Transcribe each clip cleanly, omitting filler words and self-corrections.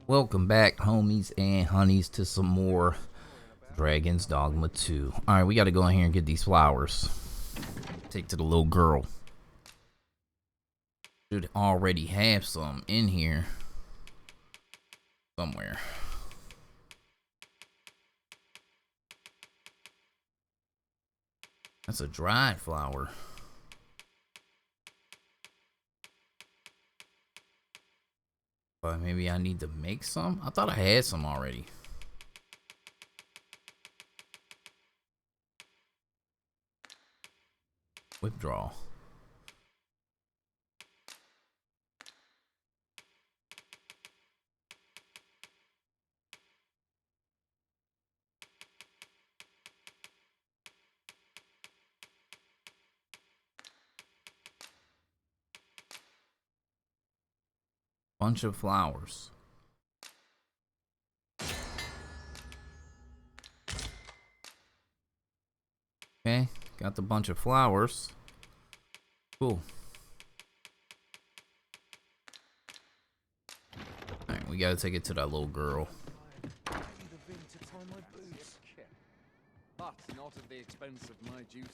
Welcome back, homies and honeys, to some more Dragon's Dogma 2. Alright, we gotta go in here and get these flowers. Take to the little girl. Should already have some in here somewhere. That's a dried flower. But maybe I need to make some? I thought I had some already. Withdraw. Bunch of flowers. Okay, got the bunch of flowers. Cool. Alright, we gotta take it to that little girl. But not at the expense of my duty.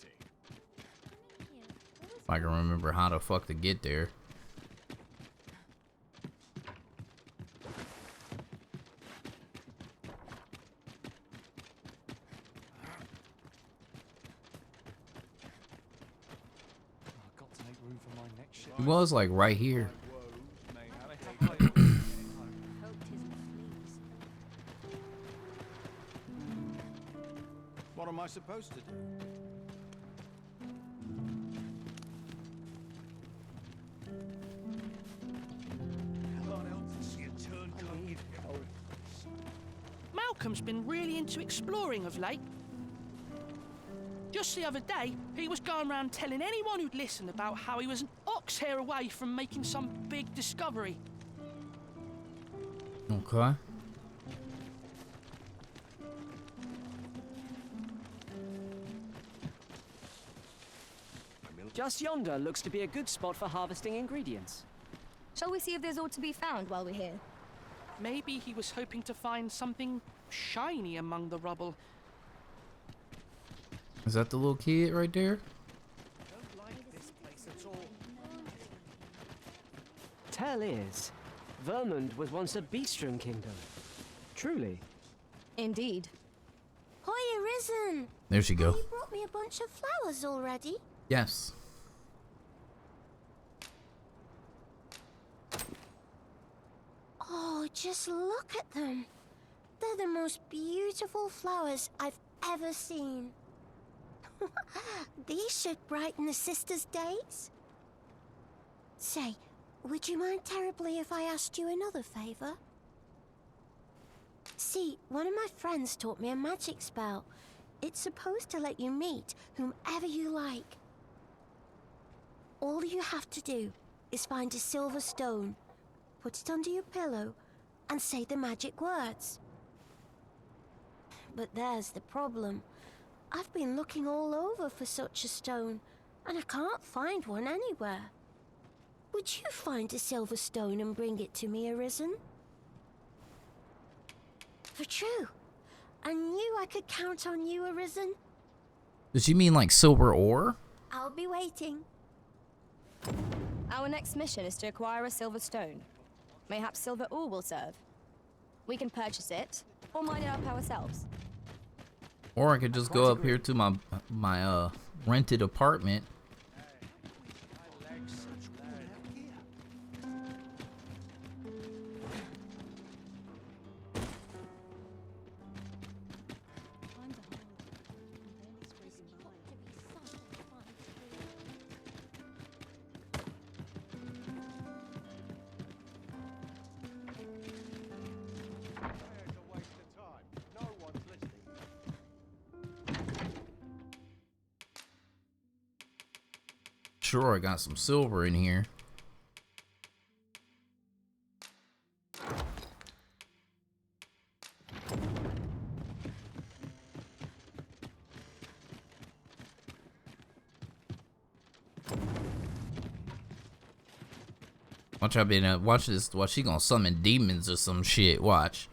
If I can remember how the fuck to get there. It was like right here. What am I supposed to do? Malcolm's been really into exploring of late. Just the other day, he was going around telling anyone who'd listen about how he was an ox hair away from making some big discovery. Okay. Just yonder looks to be a good spot for harvesting ingredients. Shall we see if there's aught to be found while we're here? Maybe he was hoping to find something shiny among the rubble. Is that the little kid right there? Tell is, Vermund was once a beastren kingdom. Truly. Indeed. Hi, Arisen! There she go. You brought me a bunch of flowers already? Yes. Oh, just look at them. They're the most beautiful flowers I've ever seen. These should brighten the sisters' days. Say, would you mind terribly if I asked you another favor? See, one of my friends taught me a magic spell. It's supposed to let you meet whomever you like. All you have to do is find a silver stone, put it under your pillow, and say the magic words. But there's the problem. I've been looking all over for such a stone, and I can't find one anywhere. Would you find a silver stone and bring it to me, Arisen? For true. I knew I could count on you, Arisen. Does she mean like silver ore? I'll be waiting. Our next mission is to acquire a silver stone. Mayhaps silver ore will serve. We can purchase it, or mine it up ourselves. Or I could just go up here to my rented apartment. Sure, I got some silver in here. Watch watch this. Watch, she gonna summon demons or some shit. Watch.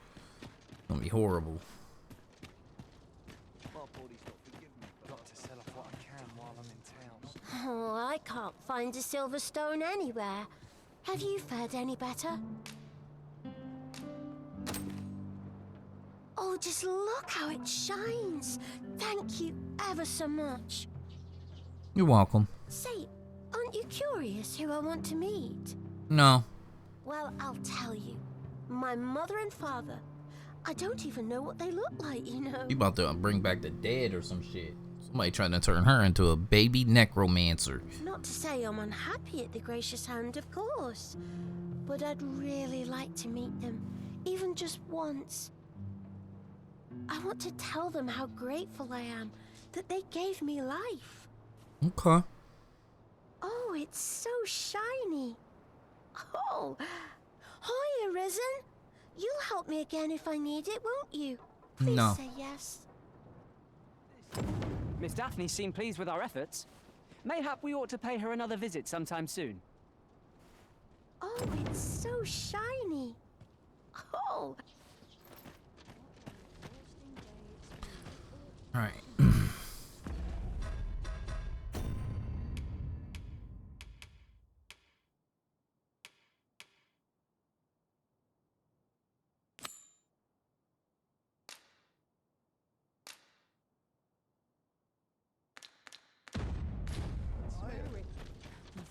It's gonna be horrible. My body's not forgiven me, but got to sell off what I can while I'm in town. Oh, I can't find a silver stone anywhere. Have you fared any better? Oh, just look how it shines. Thank you ever so much. You're welcome. Say, aren't you curious who I want to meet? No. Well, I'll tell you. My mother and father. I don't even know what they look like, you know. You about to bring back the dead or some shit. Somebody trying to turn her into a baby necromancer. Not to say I'm unhappy at the gracious hand, of course. But I'd really like to meet them, even just once. I want to tell them how grateful I am that they gave me life. Okay. Oh, it's so shiny. Oh, hi, Arisen. You'll help me again if I need it, won't you? Please No. say yes. Miss Daphne seemed pleased with our efforts. Mayhap we ought to pay her another visit sometime soon. Oh, it's so shiny. Oh. All right.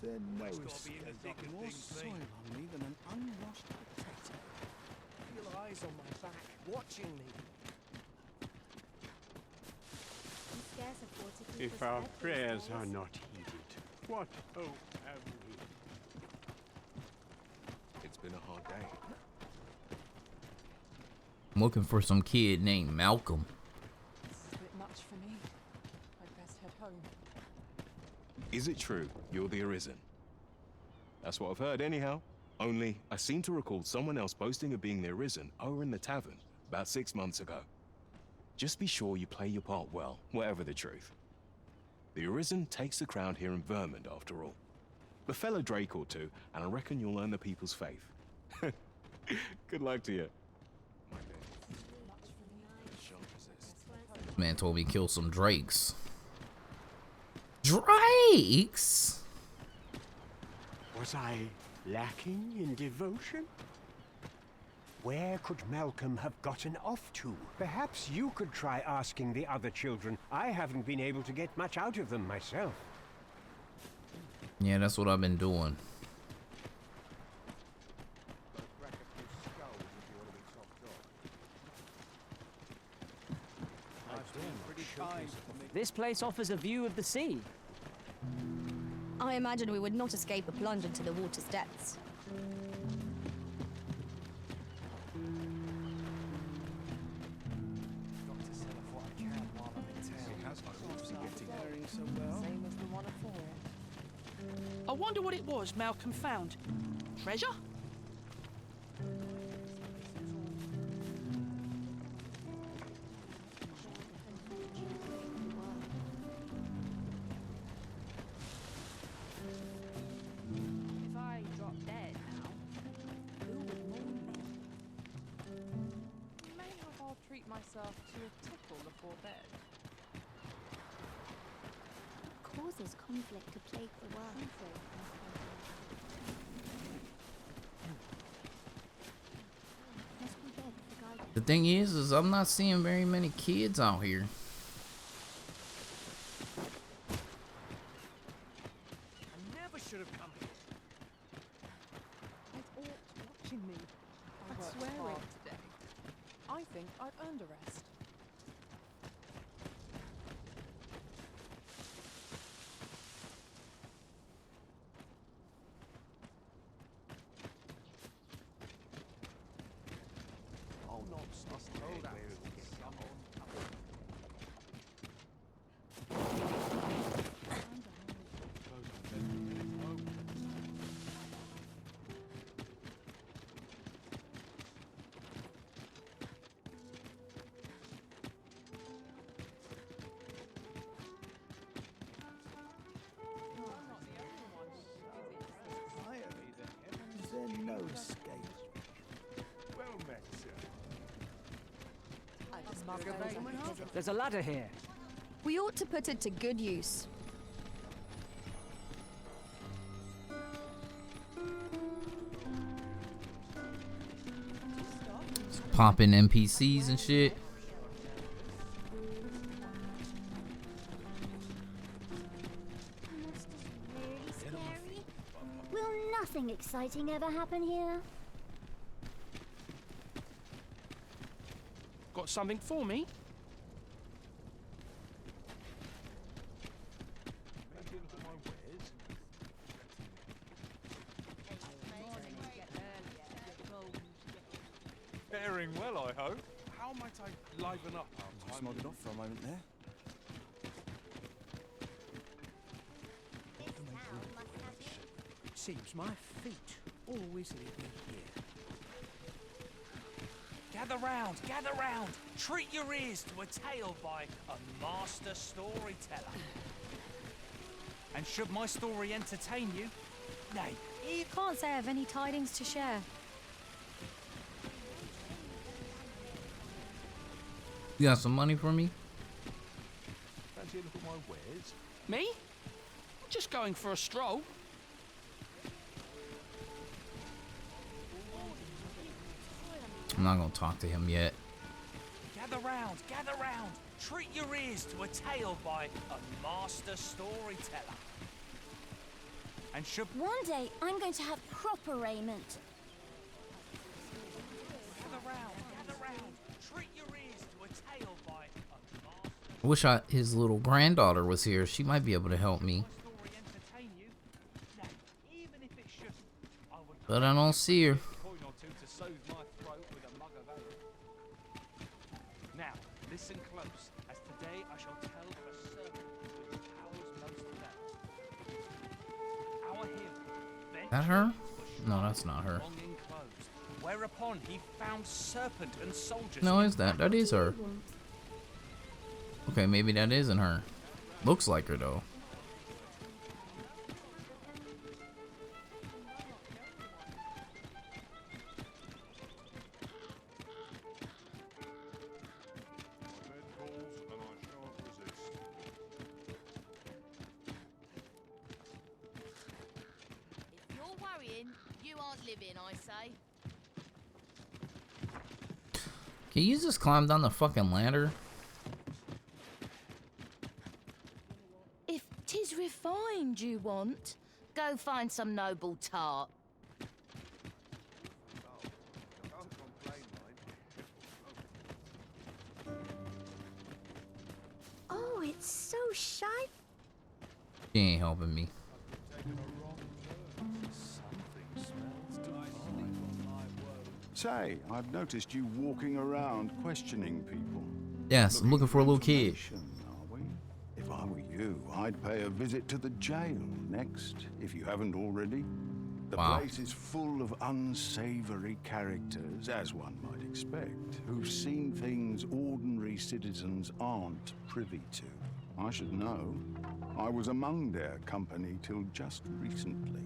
There's no escaping more soil on me than an unwashed potato. Feel eyes on my back, watching me. If our prayers are not heeded, what hope have we? It's been a hard day. I'm looking for some kid named Malcolm. This is a bit much for me. I'd best head home. Is it true you're the Arisen? That's what I've heard anyhow. Only, I seem to recall someone else boasting of being the Arisen over in the tavern about 6 months ago. Just be sure you play your part well, whatever the truth. The Arisen takes the crown here in Vermont, after all. A fellow Drake or two, and I reckon you'll earn the people's faith. Good luck to you. This man told me to kill some drakes. Drakes? Was I lacking in devotion? Where could Malcolm have gotten off to? Perhaps you could try asking the other children. I haven't been able to get much out of them myself. Yeah, that's what I've been doing. This place offers a view of the sea. I imagine we would not escape a plunge into the water's depths. Got to sell off what I can while I'm in town. It has obviously getting wearing so well. Same as the one afore. I wonder what it was Malcolm found. Treasure? If I drop dead now, who would mourn me? Mayhap I'll treat myself to a tickle before bed. Causes conflict to plague the world. Let's go bed with the guidance. The thing is I'm not seeing very many kids out here. I never should have come here. It ought watching me. I swear hard today. I think I've earned a rest. Oh, nonsense. Hold on. Come on. I'm not the only one who visits this escape. Well met, sir. There's a ladder here. We ought to put it to good use. Popping NPCs and shit. Really scary. Will nothing exciting ever happen here? Got something for me? Faring well, I hope. How might I liven up our time? Nodded off for a moment there. Seems my feet always lead me here. Gather round, gather round. Treat your ears to a tale by a master storyteller. And should my story entertain you, nay, You can't say I have any tidings to share. You got some money for me? Fancy a look at my wares? Me? Just going for a stroll. I'm not gonna talk to him yet. gather round, gather round. Treat your ears to a tale by a master storyteller. And should One day, I'm going to have proper raiment. gather round. Treat your ears to a tale by a master I wish his little granddaughter was here. She might be able to help me. story entertain you. Nay, even if it shouldn't, I would But I don't see her. coin or two to soothe my throat with a mug of ale. Now, listen close, as today I shall tell of a serpent which towers most fell. Our hero, That her? No, that's not her. long enclosed, whereupon he found serpent and soldiers. No, is that? That is her. Okay, maybe that isn't her. Looks like her though. If you're worrying, you aren't living, I say. Can you just climb down the fucking ladder? If 'tis refined you want, go find some noble tart. Oh, it's so shy. She ain't helping me. Say, I've noticed you walking around questioning people. Yes, I'm looking for a little kid. Information, are we? If I were you, I'd pay a visit to the jail next, if you haven't already. The Wow. place is full of unsavory characters, as one might expect, who've seen things ordinary citizens aren't privy to. I should know. I was among their company till just recently.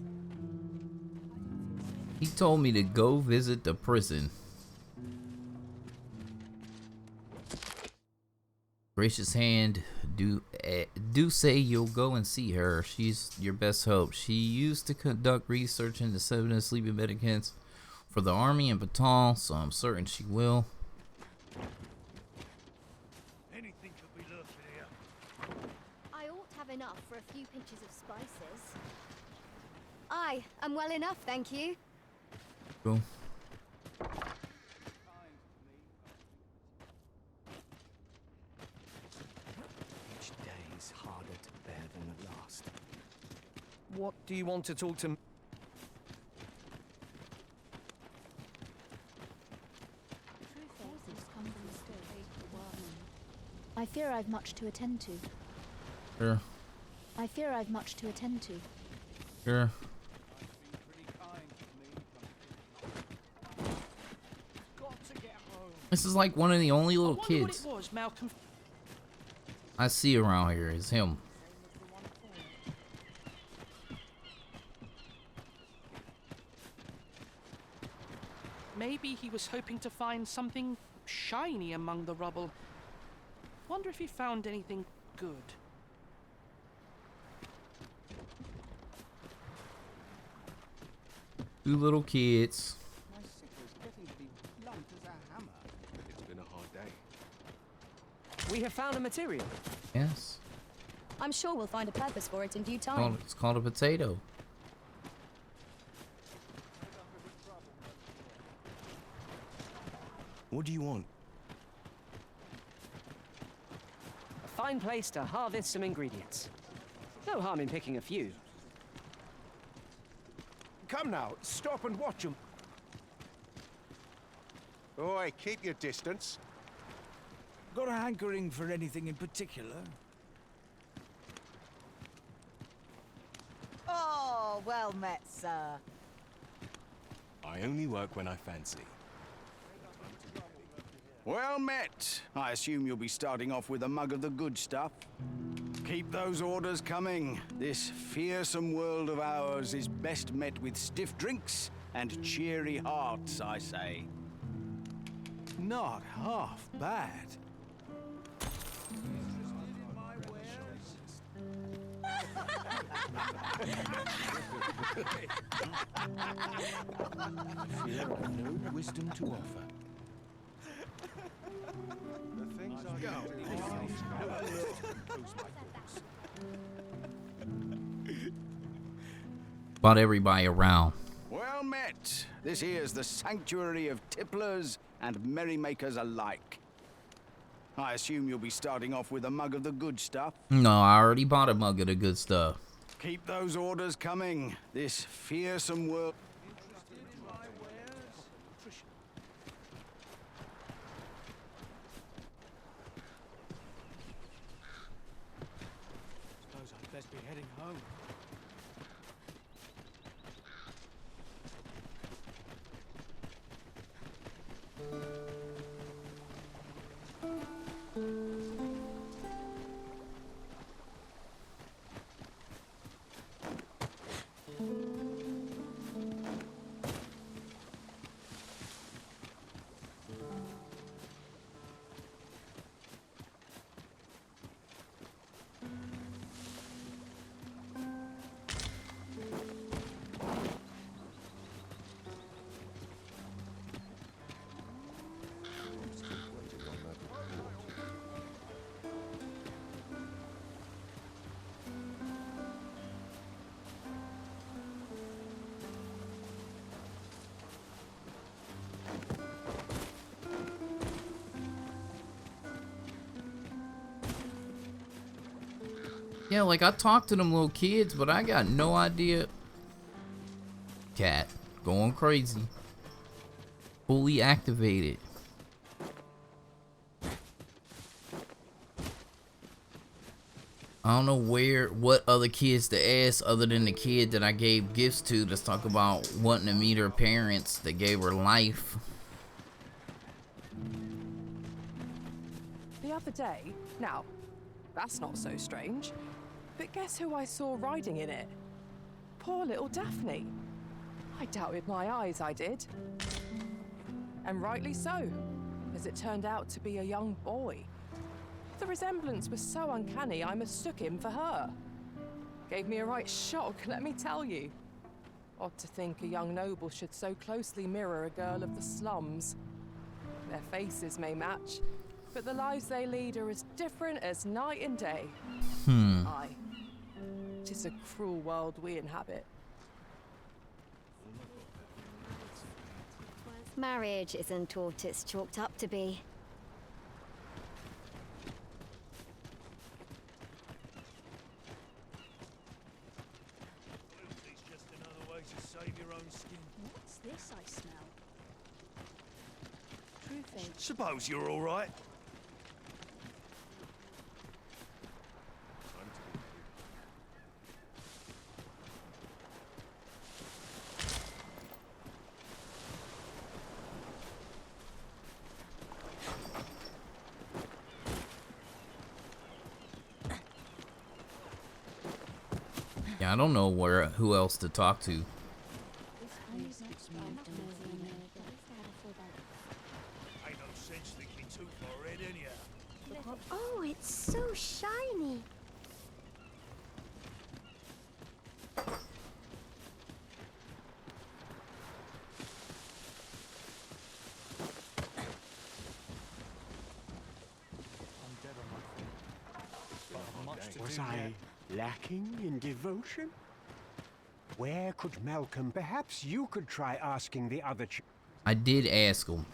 He told me to go visit the prison. Gracious hand, do say you'll go and see her. She's your best hope. She used to conduct research into seven sleeping medicants for the army and baton, so I'm certain she will. Anything could be lurking here. I ought to have enough for a few pinches of spices. I am well enough, thank you. Cool. Each day is harder to bear than the last. What do you want to talk to me? I fear I've much to attend to. Sure, I fear I've much to attend to. sure. Got to get home. This is like one of the only I little wonder kids what it was, Malcolm. I see around here. Is him. Maybe he was hoping to find something shiny among the rubble. Wonder if he found anything good. Two little kids. My sickle's getting to be blunt as a hammer. It's been a hard day. We have found a material. Yes. I'm sure we'll find a purpose for it in due time. It's called a potato. What do you want? A fine place to harvest some ingredients. No harm in picking a few. Come now, stop and watch them. Oi, keep your distance. Got a hankering for anything in particular? Oh, well met, sir. I only work when I fancy. Well met. I assume you'll be starting off with a mug of the good stuff. Keep those orders coming. This fearsome world of ours is best met with stiff drinks and cheery hearts, I say. Not half bad. I fear I have no wisdom to offer. The things I go. Brought everybody around. Well met. This here's the sanctuary of tipplers and merrymakers alike. I assume you'll be starting off with a mug of the good stuff. No, I already bought a mug of the good stuff. Keep those orders coming. This fearsome world. Suppose I'd best be heading home. Yeah, like I talked to them little kids, but I got no idea. Cat going crazy. Fully activated. I don't know what other kids to ask other than the kid that I gave gifts to that's talk about wanting to meet her parents that gave her life. The other day, now, that's not so strange, but guess who I saw riding in it? Poor little Daphne. I doubted my eyes, I did. And rightly so, as it turned out to be a young boy. The resemblance was so uncanny, I mistook him for her. Gave me a right shock, let me tell you. Odd to think a young noble should so closely mirror a girl of the slums. Their faces may match, but the lives they lead are as different as night and day. Aye. 'Tis a cruel world we inhabit. Marriage isn't what it's chalked up to be. It's just another way to save your own skin. What's this I smell? True fate. Suppose you're all right. Yeah, I don't know who else to talk to. Oh, it's so shiny. Was I lacking in devotion? Where could Malcolm? Perhaps you could try asking the other I did ask him.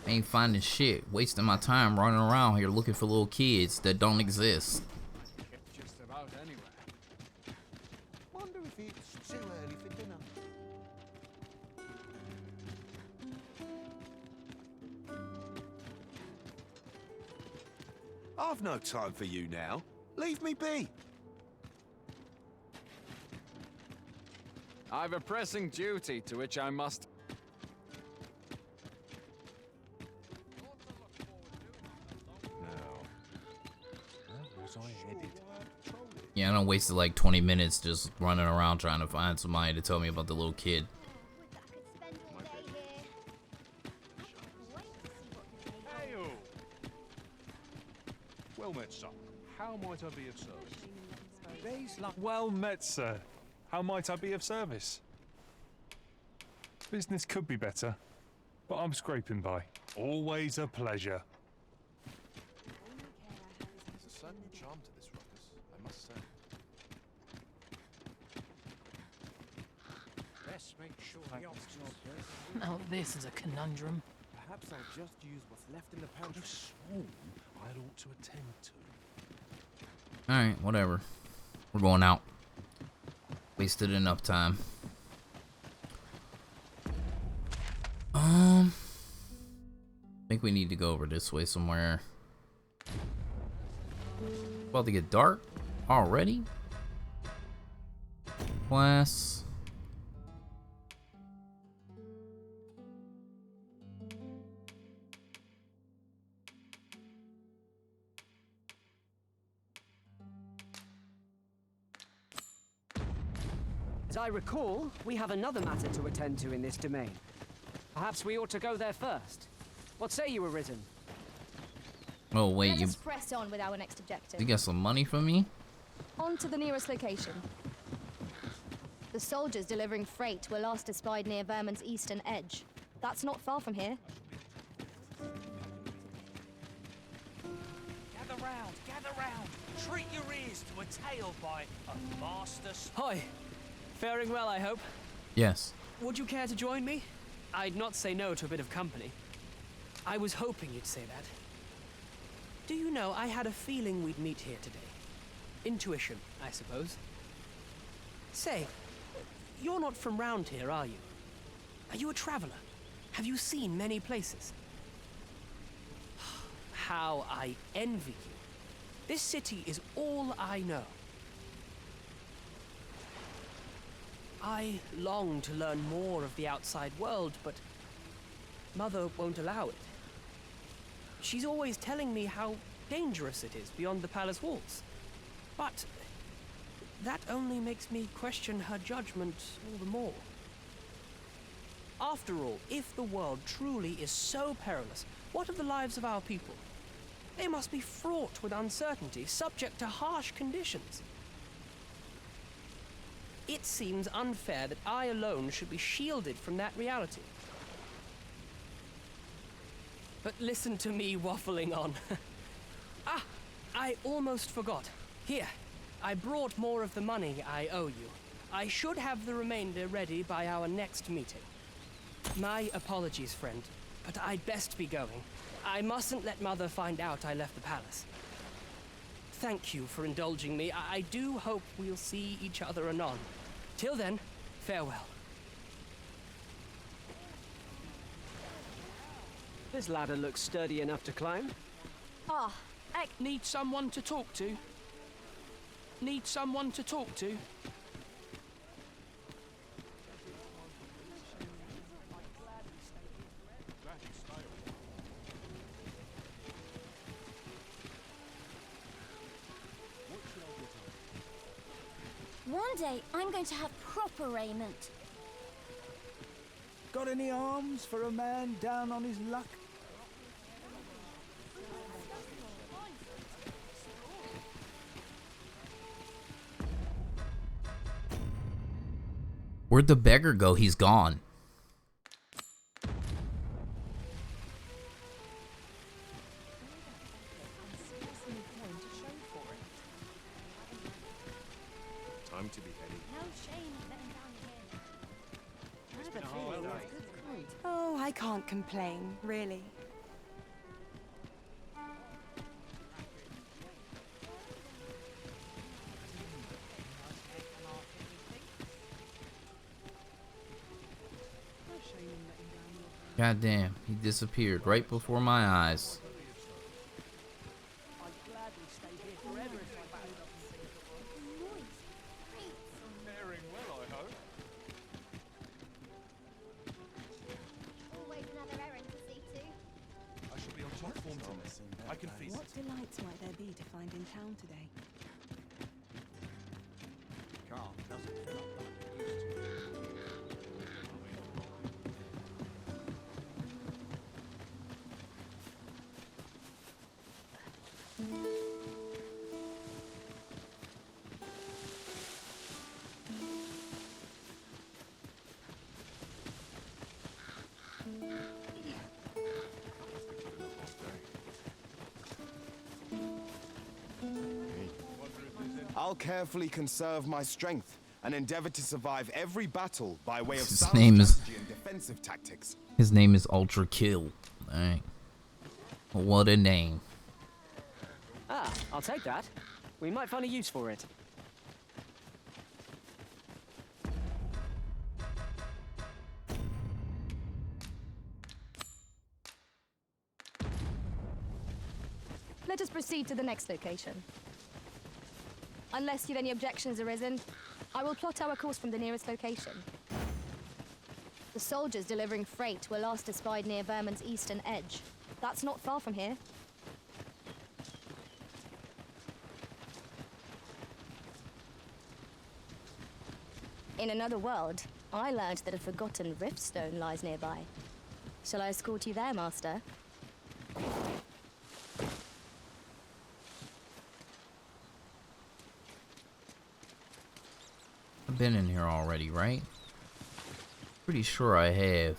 Ain't finding shit. Wasting my time running around here looking for little kids that don't exist. Just about anywhere. Wonder if it's too early for dinner. I've no time for you now. Leave me be. I've a pressing duty to which I must... Yeah, I done wasted like 20 minutes just running around trying to find somebody to tell me about the little kid. Hey-o. Well met, sir. How might I be of service? Well met, sir. How might I be of service? Business could be better, but I'm scraping by. Always a pleasure. There's a certain charm to this ruckus, I must say. Best make sure the obstacles. Now this is a conundrum. Perhaps I'll just use what's left in the pantry. I ought to attend to. Alright, whatever. We're going out. Wasted enough time. I think we need to go over this way somewhere. About to get dark already? Class. As I recall, we have another matter to attend to in this domain. Perhaps we ought to go there first. What say you, Arisen? Oh wait, Let you us press on with our next objective. got some money for me? On to the nearest location. The soldiers delivering freight were last espied near Vermon's eastern edge. That's not far from here. Gather round. Treat your ears to a tale by a master... Hi. Faring well, I hope. Yes. Would you care to join me? I'd not say no to a bit of company. I was hoping you'd say that. Do you know, I had a feeling we'd meet here today. Intuition, I suppose. Say, you're not from round here, are you? Are you a traveler? Have you seen many places? How I envy you. This city is all I know. I long to learn more of the outside world, but Mother won't allow it. She's always telling me how dangerous it is beyond the palace walls. But that only makes me question her judgment all the more. After all, if the world truly is so perilous, what of the lives of our people? They must be fraught with uncertainty, subject to harsh conditions. It seems unfair that I alone should be shielded from that reality. But listen to me waffling on. I almost forgot. Here, I brought more of the money I owe you. I should have the remainder ready by our next meeting. My apologies, friend, but I'd best be going. I mustn't let Mother find out I left the palace. Thank you for indulging me. I do hope we'll see each other anon. Till then, farewell. This ladder looks sturdy enough to climb. Ah, need someone to talk to. Need someone to talk to. One day, I'm going to have proper raiment. Got any arms for a man down on his luck? Where'd the beggar go? He's gone. Time to be heading. No shame in letting down here. Oh, I can't complain, really. God damn, he disappeared right before my eyes. Faring well, I hope. Always another errand to see to. I shall be on top form tonight. I can feast. What delights might there be to find in town today? Calm doesn't feel like it used to. I'll carefully conserve my strength and endeavor to survive every battle by way of His sound name is- strategy and defensive tactics. His name is Ultra Kill. Alright. What a name. Ah, I'll take that. We might find a use for it. Let us proceed to the next location. Unless you've any objections arisen, I will plot our course from the nearest location. The soldiers delivering freight were last espied near Vermon's eastern edge. That's not far from here. In another world, I learned that a forgotten riftstone lies nearby. Shall I escort you there, Master? I've been in here already, right? Pretty sure I have.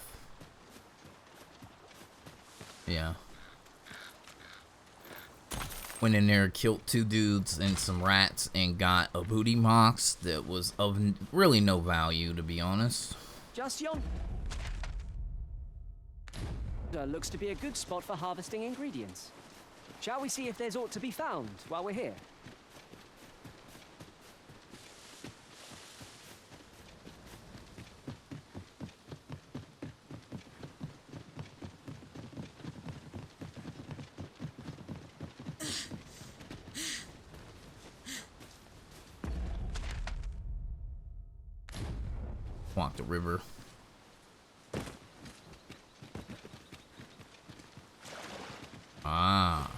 Yeah. Went in there, killed 2 dudes and some rats, and got a booty box that was of really no value, to be honest. Just yon. Looks to be a good spot for harvesting ingredients. Shall we see if there's aught to be found while we're here? Walk the river. Ah.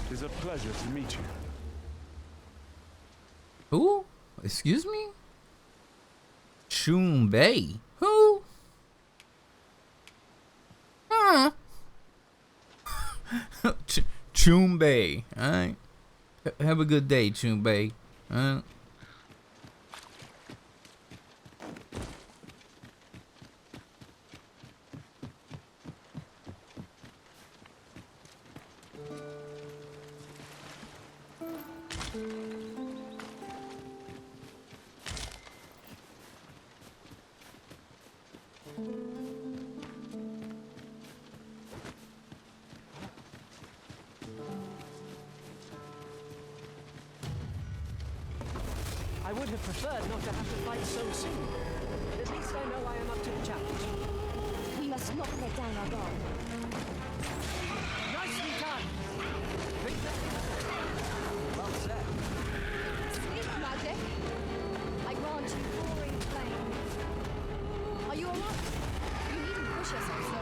It is a pleasure to meet you. Who? Excuse me? Choom Bay. Who? Huh? Choom Bay. Alright. Have a good day, Choom Bay. Alright. I would have preferred not to have to fight so soon. But at least I know I am up to the challenge. We must not let down our guard. Nicely done! Well said. Sleep magic. I grant you roaring flame. Are you alright? You needn't push yourself so.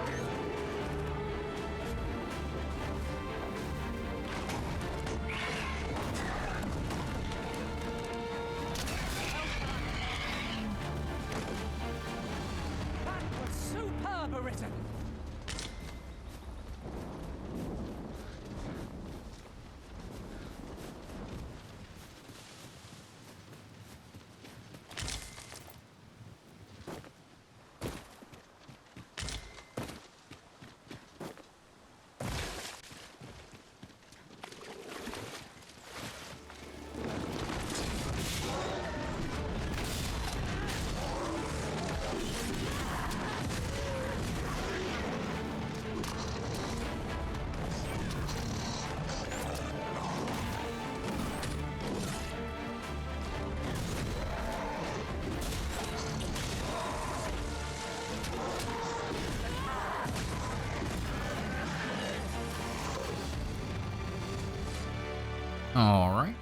All right.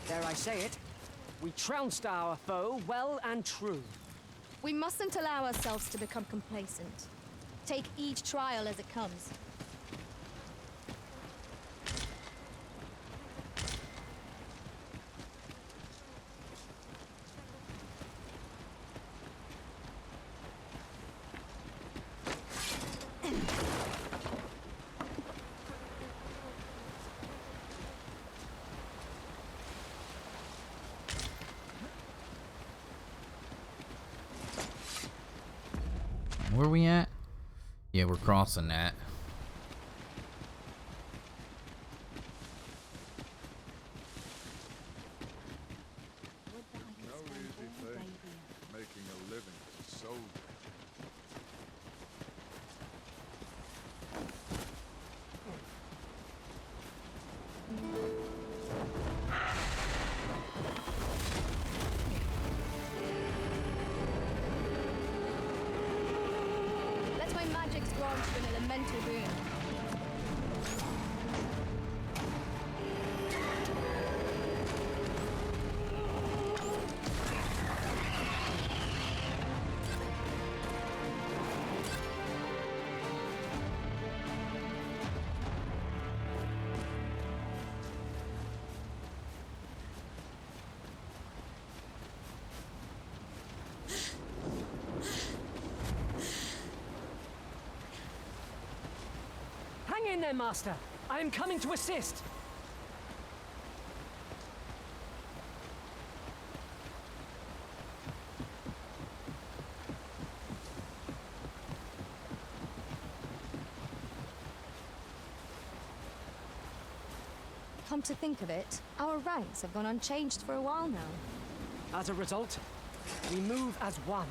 Dare I say it? We trounced our foe well and true. We mustn't allow ourselves to become complacent. Take each trial as it comes. Where we at? Yeah, we're crossing that. No easy thing, making a living as a soldier. Let my magics grant you an elemental boon. Hang in there, Master. I am coming to assist. Come to think of it, our ranks have gone unchanged for a while now. As a result, we move as one.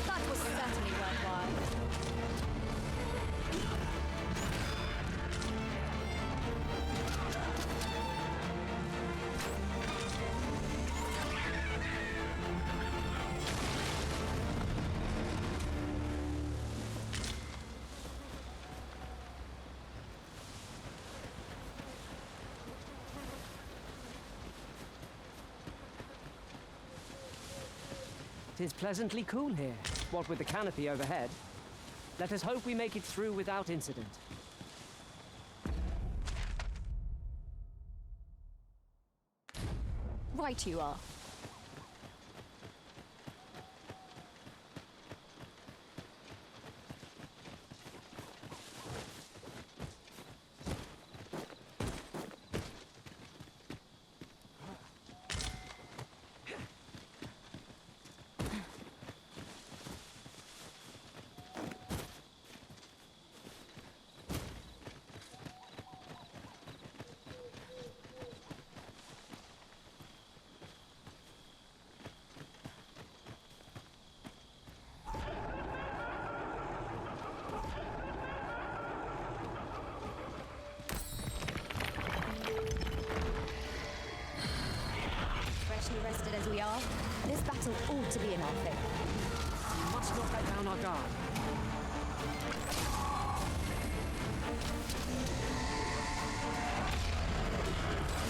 That was certainly worthwhile. Tis pleasantly cool here, what with the canopy overhead. Let us hope we make it through without incident. Right you are. Rested as we are, this battle ought to be in our favor. Let's not let down our guard.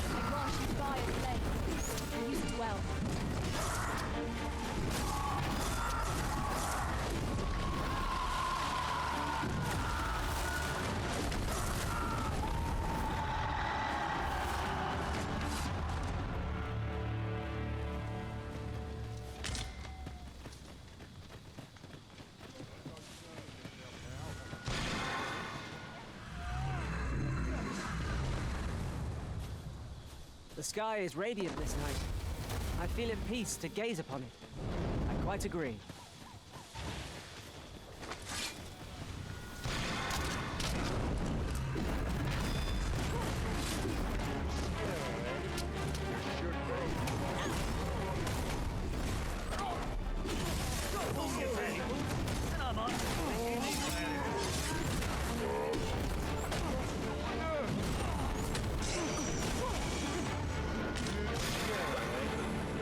I grant you fire flame. And use it well. The sky is radiant this night. I feel at peace to gaze upon it. I quite agree.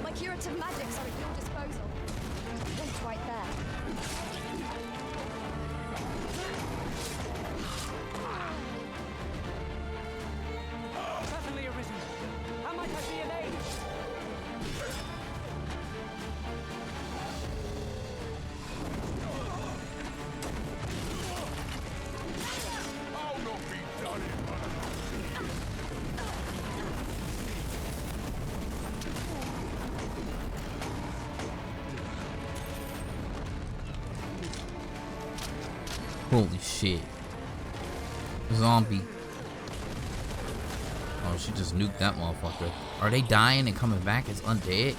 My curative magics are at your disposal. Wait right there. Certainly arisen. How might I be of aid? I'll not be done in. Holy shit. Zombie. Oh, she just nuked that motherfucker. Are they dying and coming back as undead?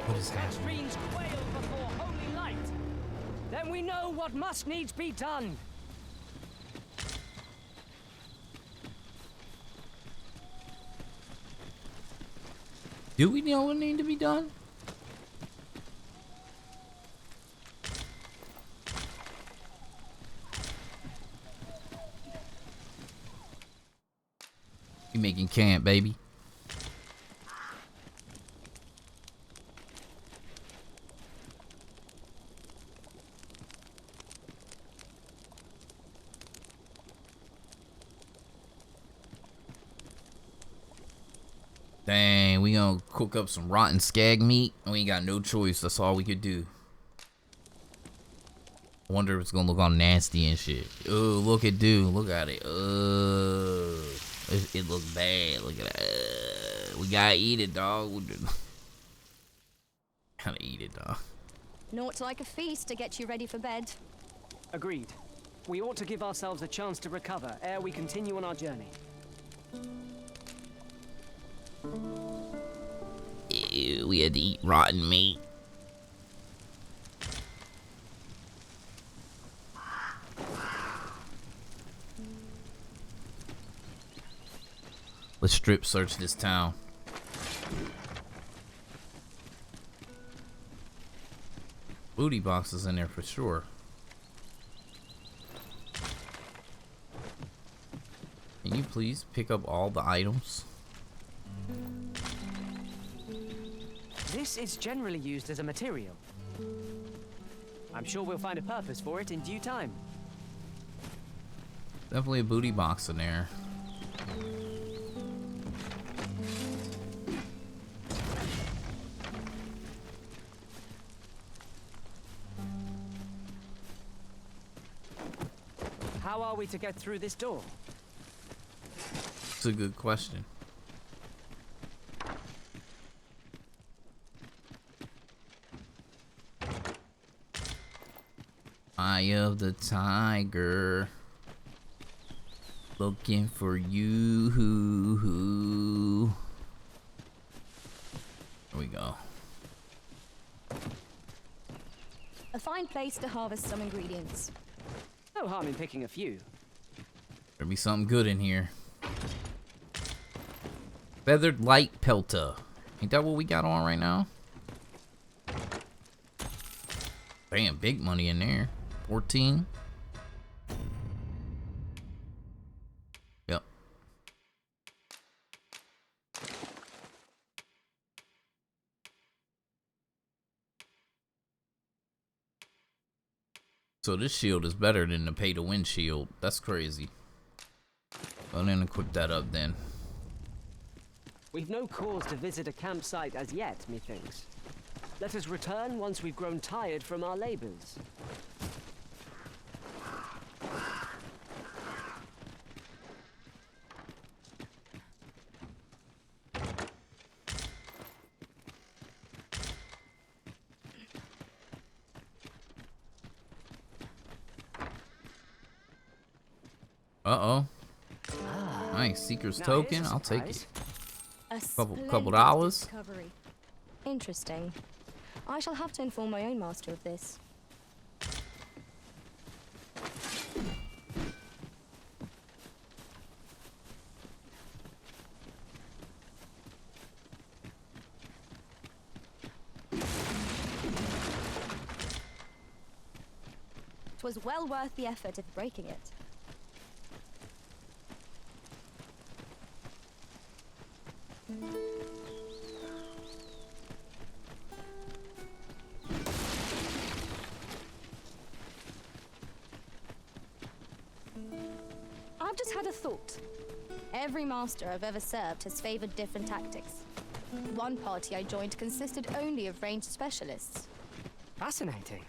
What is happening? Streams quail before holy light. Then we know what must needs be done. Do we know what needs to be done? You making camp, baby. Dang, we gonna cook up some rotten skag meat. We ain't got no choice. That's all we could do. I wonder if it's gonna look all nasty and shit. Oh, look at dude. Look at it. It looks bad. Look at that. We gotta eat it, dog. Gotta eat it, dog. Naught like a feast to get you ready for bed. Agreed. We ought to give ourselves a chance to recover ere we continue on our journey. Ew, we had to eat rotten meat. Let's strip search this town. Booty boxes in there for sure. Can you please pick up all the items? This is generally used as a material. I'm sure we'll find a purpose for it in due time. Definitely a booty box in there. How are we to get through this door? It's a good question. Eye of the tiger, looking for you. There we go. A fine place to harvest some ingredients. No harm in picking a few. There'll be something good in here. Feathered light pelta. Ain't that what we got on right now? Damn, big money in there. 14. Yep. So this shield is better than the pay-to-win shield. That's crazy. Well, then equip that up then. We've no cause to visit a campsite as yet, methinks. Let us return once we've grown tired from our labors. Uh-oh. Nice. Seeker's token. I'll take it. A Couple splendid dollars. discovery. Interesting. I shall have to inform my own master of this. It was well worth the effort of breaking it. I've just had a thought. Every master I've ever served has favored different tactics. One party I joined consisted only of ranged specialists. Fascinating.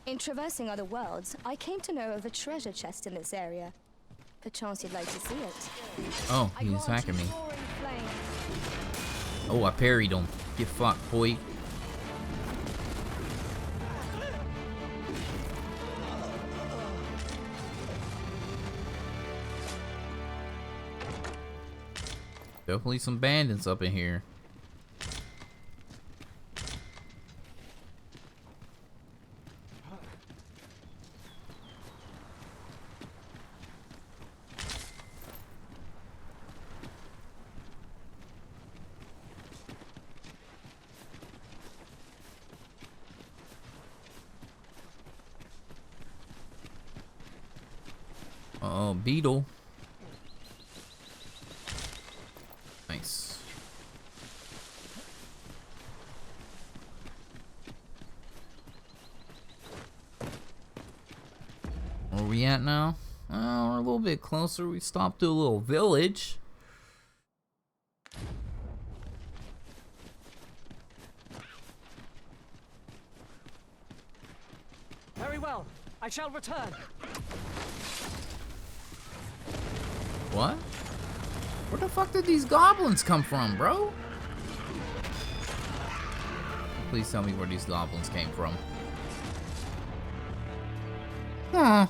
In traversing other worlds, I came to know of a treasure chest in this area. Perchance you'd like to see it. Oh, he's attacking me. Oh, I parried him. Get fucked, boy. Definitely some bandits up in here. Uh-oh, beetle. Nice. Where are we at now? Oh, we're a little bit closer. We stopped to a little village. Very well. I shall return. What? Where the fuck did these goblins come from, bro? Please tell me where these goblins came from. Huh.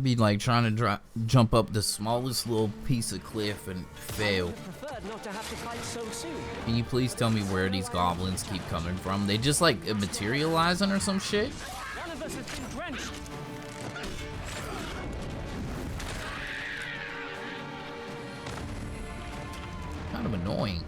Be like trying to jump up the smallest little piece of cliff and fail. Not to have to fight so soon. Can you please tell me where these goblins keep coming from? They just like materializing or some shit? One of us has been drenched. Kind of annoying.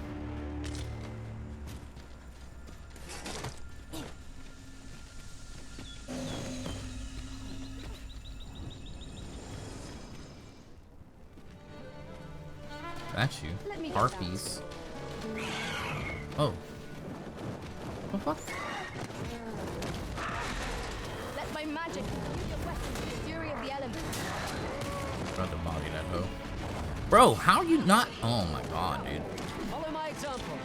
That's you. Harpies. Oh. What the fuck? Let my magic use your weapons to the fury of the elements. Trying to body that hoe. Bro, how you not? Oh my god, dude. Follow my example.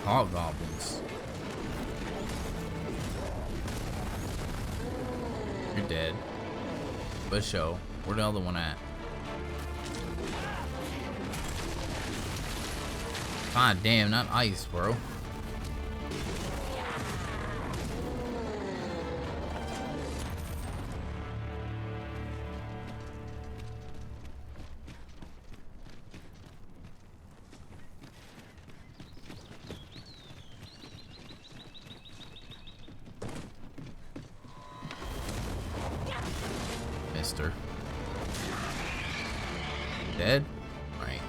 Hobgoblins. You're dead. But show. Where the other one at? God damn, not ice, bro. monster. Dead? Right.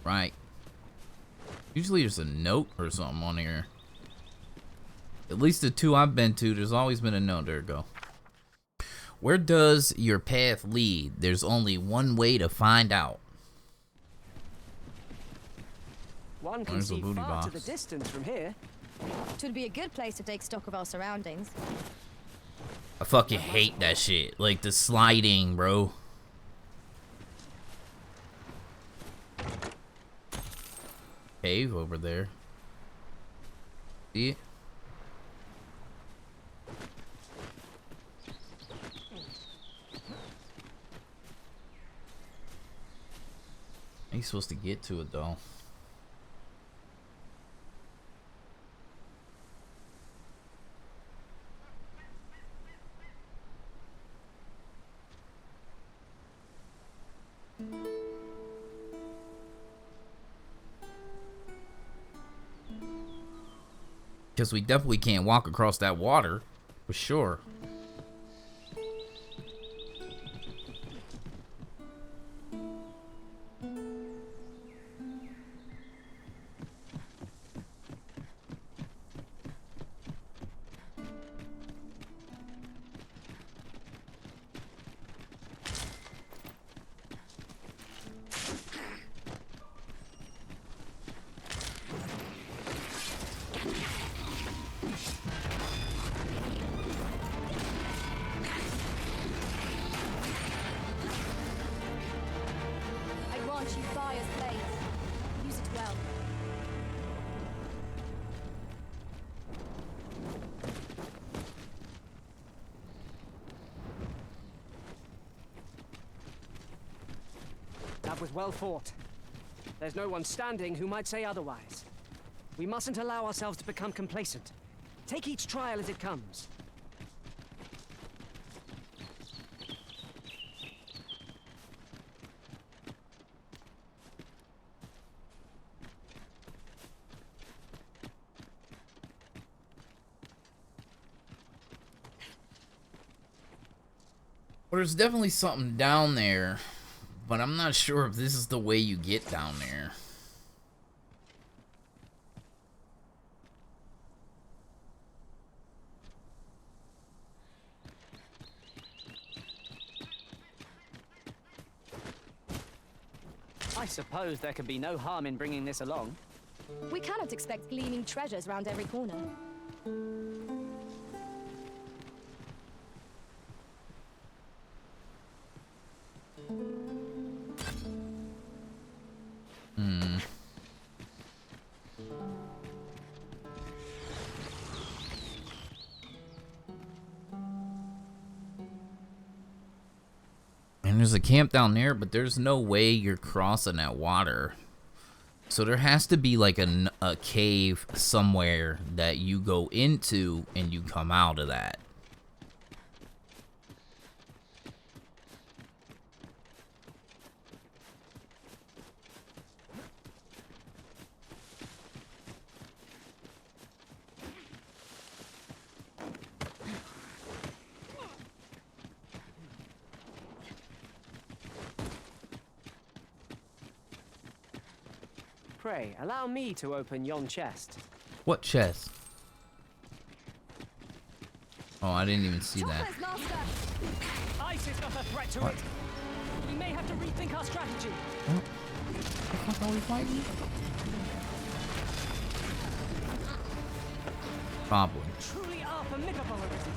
Right. Usually there's a note or something on here. At least the two I've been to, there's always been a note. There we go. Where does your path lead? There's only one way to find out. One can see far to the distance from here. It would be a good place to take stock of our surroundings. I fucking hate that shit. Like the sliding, bro. Cave over there. See it? How you supposed to get to it though? Because we definitely can't walk across that water, for sure. That was well fought. There's no one standing who might say otherwise. We mustn't allow ourselves to become complacent. Take each trial as it comes. Well, there's definitely something down there, but I'm not sure if this is the way you get down there. I suppose there could be no harm in bringing this along. We cannot expect gleaming treasures round every corner. And there's a camp down there, but there's no way you're crossing that water. So there has to be like a cave somewhere that you go into and you come out of that. Pray, allow me to open yon chest. What chest? Oh, I didn't even see that. Ice is not a threat to What? it. We may have to rethink our strategy. What the fuck are we fighting? Probably. Truly are formidable, Arisen.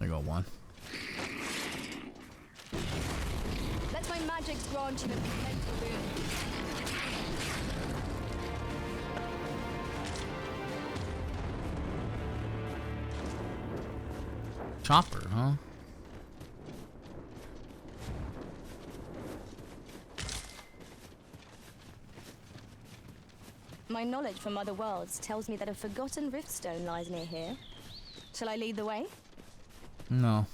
There go one. Let my magics grant you the mental boon. Chopper, huh? My knowledge from other worlds tells me that a forgotten riftstone lies near here. Shall I lead the way? No.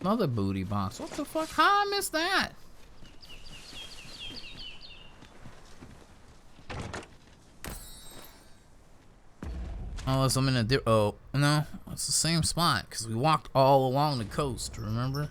Another booty box. What the fuck? How I missed that? Unless I'm in a oh no, it's the same spot because we walked all along the coast. Remember?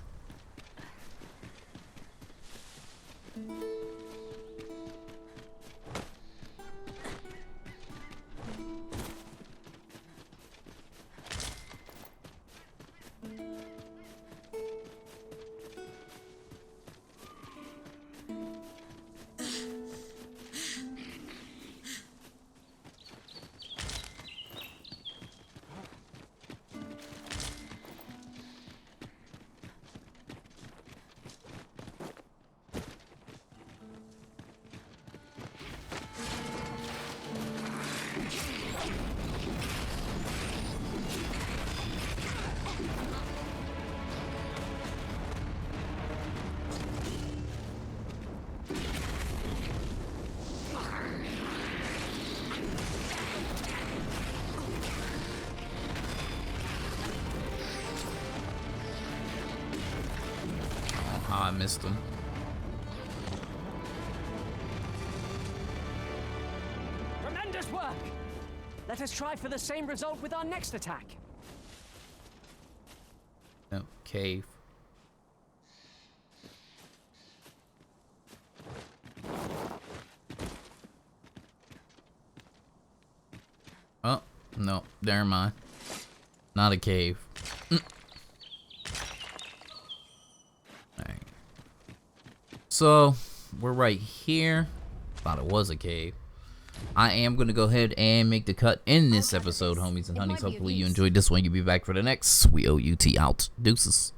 I missed him. Tremendous work! Let us try for the same result with our next attack. No, cave. Oh, no, never mind. Not a cave. So, we're right here. Thought it was a cave. I am going to go ahead and make the cut in this episode, homies and honeys. Hopefully you enjoyed this one. You'll be back for the next. We OUT out. Deuces.